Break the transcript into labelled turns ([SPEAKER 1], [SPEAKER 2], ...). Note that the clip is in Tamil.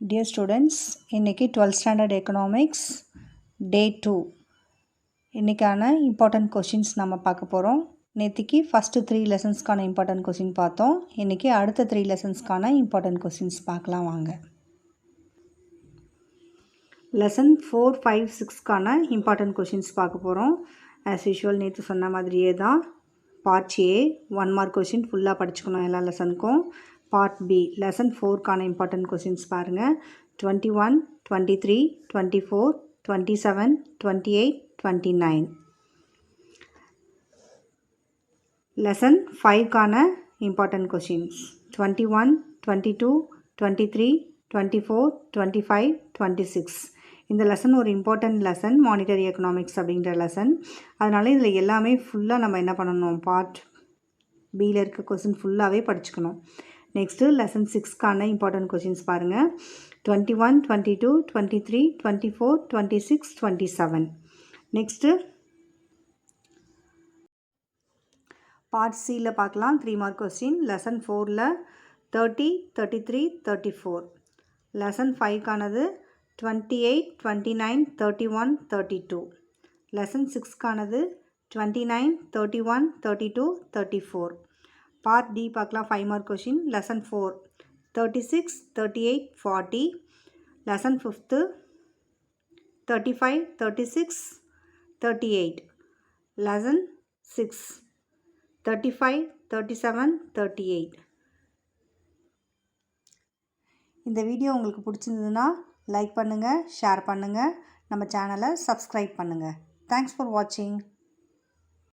[SPEAKER 1] Dear students, இன்னைக்கு 12th standard economics day 2 இன்னைக்கான important questions நம்ம பார்க்க போகிறோம். நேத்திக்கு first 3 lessonsக்கான important question பார்த்தோம். இன்னைக்கு அடுத்த 3 lessonsக்கான important questions பார்க்கலாம் வாங்க. lesson 4, 5, 6க்கான important questions பார்க்க போகிறோம். as usual நேற்று சொன்ன மாதிரியே தான் part A 1 mark question ஃபுல்லாக படிச்சுக்கணும் எல்லா லெசனுக்கும். part B lesson 4க்கான important questions பாருங்கள். 21, 23, 24, 27, 28, 29. lesson 5க்கான important questions 21, 22, 23, 24, 25, 26. இந்த லெசன் ஒரு இம்பார்ட்டன்ட் லெசன், மானிட்டரி எக்கனாமிக்ஸ் அப்படிங்கிற லெசன். அதனால இதில் எல்லாமே ஃபுல்லாக நம்ம என்ன பண்ணணும், பார்ட் பியில் இருக்க கொஸ்டின் ஃபுல்லாகவே படிச்சுக்கணும். நெக்ஸ்ட்டு லெசன் 6க்கான இம்பார்ட்டன்ட் கொஸ்டின்ஸ் பாருங்கள். 21, 22, 23, 24, 26, 27. நெக்ஸ்ட்டு பார்ட் சியில் பார்க்கலாம். 3 மார்க் கொஸ்டின். லெசன் 4ல் 30, 33, 34. லெசன் 5க்கானது 28, 29, 31, 32. லெசன் 6க்கானது 29, 31, 32, 34. பார்ட் டி பார்க்கலாம். 5 mark question. Lesson 4 36, 38, 40. Lesson 5th 35, 36, 38. Lesson 6 35, 37, 38. இந்த வீடியோ உங்களுக்கு பிடிச்சிருந்ததுன்னா லைக் பண்ணுங்கள், ஷேர் பண்ணுங்கள், நம்ம சேனலை சப்ஸ்கிரைப் பண்ணுங்கள். தேங்க்ஸ் ஃபார் வாட்சிங்.